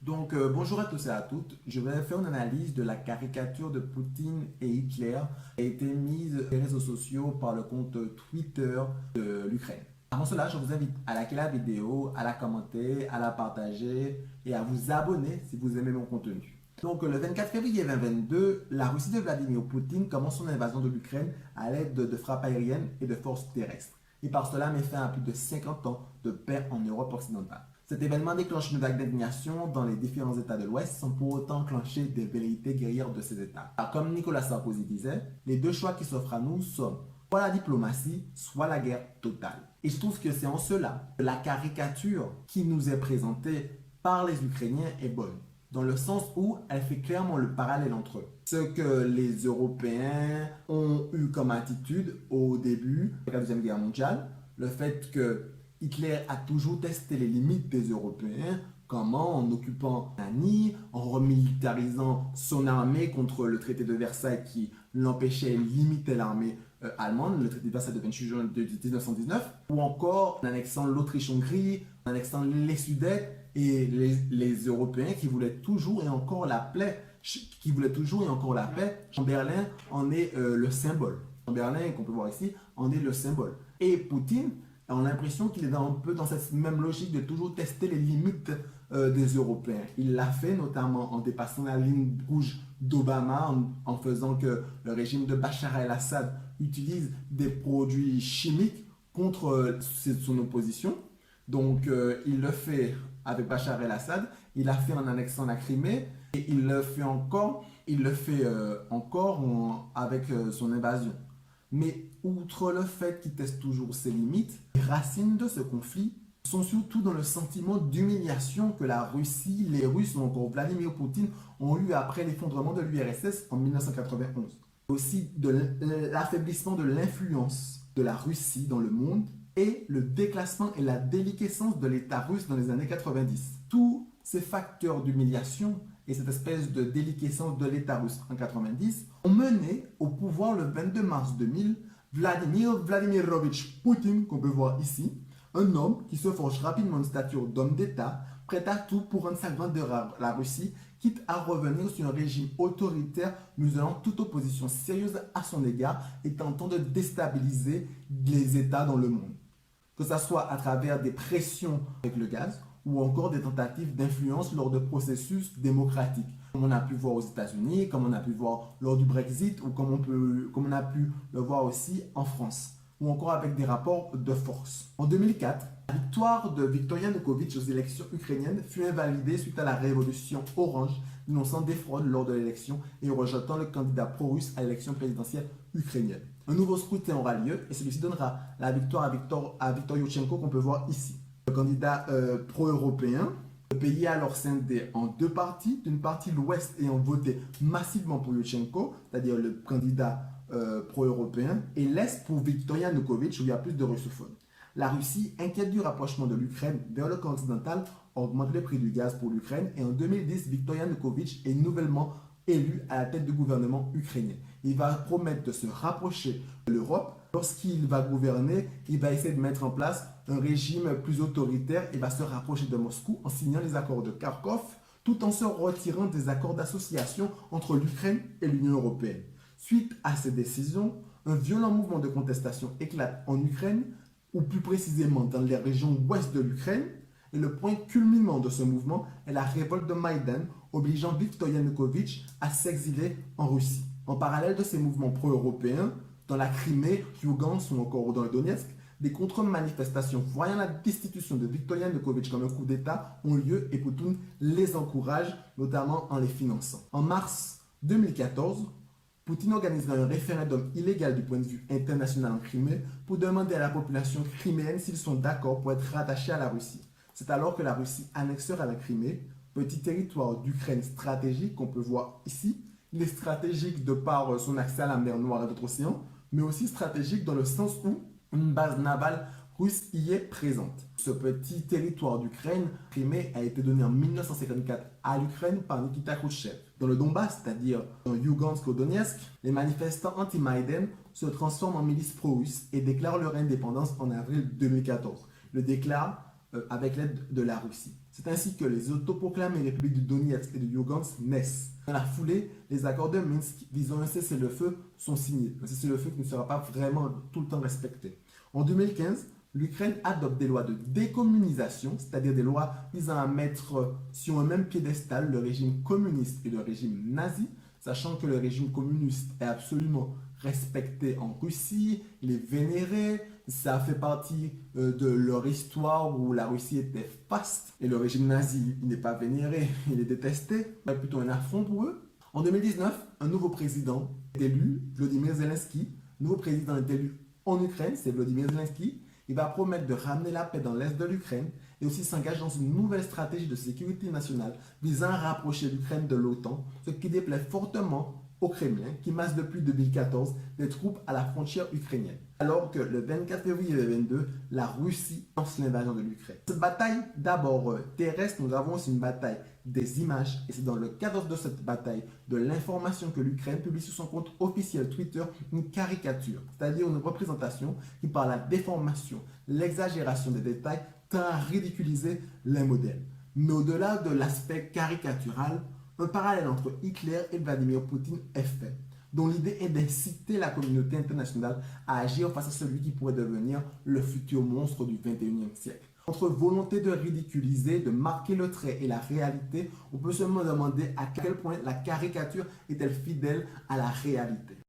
Bonjour à tous et à toutes. Je vais faire une analyse de la caricature de Poutine et Hitler qui a été mise sur les réseaux sociaux par le compte Twitter de l'Ukraine. Avant cela, je vous invite à liker la vidéo, à la commenter, à la partager et à vous abonner si vous aimez mon contenu. Le 24 février 2022, la Russie de Vladimir Poutine commence son invasion de l'Ukraine à l'aide de frappes aériennes et de forces terrestres. Et par cela met fin à plus de 50 ans de paix en Europe occidentale. Cet événement déclenche une vague d'indignation dans les différents États de l'Ouest sans pour autant enclencher des velléités guerrières de ces États. Alors, comme Nicolas Sarkozy disait, les deux choix qui s'offrent à nous sont soit la diplomatie, soit la guerre totale. Et je trouve que c'est en cela que la caricature qui nous est présentée par les Ukrainiens est bonne, dans le sens où elle fait clairement le parallèle entre eux. Ce que les Européens ont eu comme attitude au début de la Deuxième Guerre mondiale, le fait que Hitler a toujours testé les limites des Européens. Comment? En occupant un nid, en remilitarisant son armée contre le traité de Versailles qui l'empêchait et limitait l'armée allemande, le traité de Versailles de 28 juin de 1919, ou encore en annexant l'Autriche-Hongrie, en annexant les Sudètes et les Européens qui voulaient toujours et encore la paix. Chamberlain en est le symbole. Chamberlain, qu'on peut voir ici, en est le symbole. Et Poutine, on a l'impression qu'il est un peu dans cette même logique de toujours tester les limites des Européens. Il l'a fait notamment en dépassant la ligne rouge d'Obama, en faisant que le régime de Bachar el-Assad utilise des produits chimiques contre son opposition. Il le fait avec Bachar el-Assad, il l'a fait en annexant la Crimée, et il le fait encore avec son invasion. Mais outre le fait qu'il teste toujours ses limites, les racines de ce conflit sont surtout dans le sentiment d'humiliation que la Russie, les Russes ou encore Vladimir Poutine ont eu après l'effondrement de l'URSS en 1991. Aussi de l'affaiblissement de l'influence de la Russie dans le monde et le déclassement et la déliquescence de l'État russe dans les années 90. Tous ces facteurs d'humiliation et cette espèce de déliquescence de l'État russe en 90 ont mené au pouvoir le 22 mars 2000 Vladimir Vladimirovitch Poutine, qu'on peut voir ici, un homme qui se forge rapidement une stature d'homme d'État, prêt à tout pour rendre sa grandeur à la Russie, quitte à revenir sur un régime autoritaire muselant toute opposition sérieuse à son égard et tentant de déstabiliser les États dans le monde. Que ce soit à travers des pressions avec le gaz, ou encore des tentatives d'influence lors de processus démocratiques, comme on a pu voir aux États-Unis, comme on a pu voir lors du Brexit, ou comme on a pu le voir aussi en France, ou encore avec des rapports de force. En 2004, la victoire de Viktor Yanukovych aux élections ukrainiennes fut invalidée suite à la révolution orange, dénonçant des fraudes lors de l'élection et rejetant le candidat pro-russe à l'élection présidentielle ukrainienne. Un nouveau scrutin aura lieu et celui-ci donnera la victoire à Viktor Yushchenko, qu'on peut voir ici. Le candidat pro-européen, le pays est alors scindé en deux parties. D'une partie, l'Ouest ayant voté massivement pour Yushchenko, c'est-à-dire le candidat pro-européen, et l'Est pour Viktor Yanukovych, où il y a plus de russophones. La Russie, inquiète du rapprochement de l'Ukraine vers le camp occidental, augmente le prix du gaz pour l'Ukraine et en 2010, Viktor Yanukovych est nouvellement élu à la tête du gouvernement ukrainien. Il va promettre de se rapprocher de l'Europe. Lorsqu'il va gouverner, il va essayer de mettre en place un régime plus autoritaire et va se rapprocher de Moscou en signant les accords de Kharkov, tout en se retirant des accords d'association entre l'Ukraine et l'Union européenne. Suite à ces décisions, un violent mouvement de contestation éclate en Ukraine, ou plus précisément dans les régions ouest de l'Ukraine, et le point culminant de ce mouvement est la révolte de Maïdan, obligeant Viktor Yanukovych à s'exiler en Russie. En parallèle de ces mouvements pro-européens, dans la Crimée, Lugansk ou encore dans le Donetsk, des contre-manifestations voyant la destitution de Viktor Yanukovych comme un coup d'État ont lieu et Poutine les encourage, notamment en les finançant. En mars 2014, Poutine organisera un référendum illégal du point de vue international en Crimée pour demander à la population criméenne s'ils sont d'accord pour être rattachés à la Russie. C'est alors que la Russie annexera la Crimée, petit territoire d'Ukraine stratégique qu'on peut voir ici. Il est stratégique de par son accès à la mer Noire et d'autres océans, mais aussi stratégique dans le sens où une base navale russe y est présente. Ce petit territoire d'Ukraine, Crimée, a été donné en 1954 à l'Ukraine par Nikita Khrouchtchev. Dans le Donbass, c'est-à-dire dans Lugansk au Donetsk, les manifestants anti-Maïdan se transforment en milices pro-russes et déclarent leur indépendance en avril 2014. Le déclarent avec l'aide de la Russie. C'est ainsi que les autoproclamées républiques du Donetsk et de Lugansk naissent. Dans la foulée, les accords de Minsk visant un cessez-le-feu sont signés. Un cessez-le-feu qui ne sera pas vraiment tout le temps respecté. En 2015, l'Ukraine adopte des lois de décommunisation, c'est-à-dire des lois visant à mettre sur un même piédestal le régime communiste et le régime nazi, sachant que le régime communiste est absolument respecté en Russie, il est vénéré, ça fait partie de leur histoire où la Russie était faste, et le régime nazi, il n'est pas vénéré, il est détesté, mais plutôt un affront pour eux. En 2019, un nouveau président est élu, Volodymyr Zelensky. Le nouveau président est élu en Ukraine, c'est Volodymyr Zelensky. Il va promettre de ramener la paix dans l'est de l'Ukraine et aussi s'engage dans une nouvelle stratégie de sécurité nationale visant à rapprocher l'Ukraine de l'OTAN, ce qui déplaît fortement au Kremlin qui masse depuis 2014 des troupes à la frontière ukrainienne. Alors que le 24 février 2022, la Russie lance l'invasion de l'Ukraine. Cette bataille, d'abord terrestre, nous avons aussi une bataille des images et c'est dans le cadre de cette bataille de l'information que l'Ukraine publie sur son compte officiel Twitter une caricature, c'est-à-dire une représentation qui par la déformation, l'exagération des détails tend à ridiculiser les modèles. Mais au-delà de l'aspect caricatural, un parallèle entre Hitler et Vladimir Poutine est fait, dont l'idée est d'inciter la communauté internationale à agir face à celui qui pourrait devenir le futur monstre du 21e siècle. Entre volonté de ridiculiser, de marquer le trait et la réalité, on peut seulement demander à quel point la caricature est-elle fidèle à la réalité.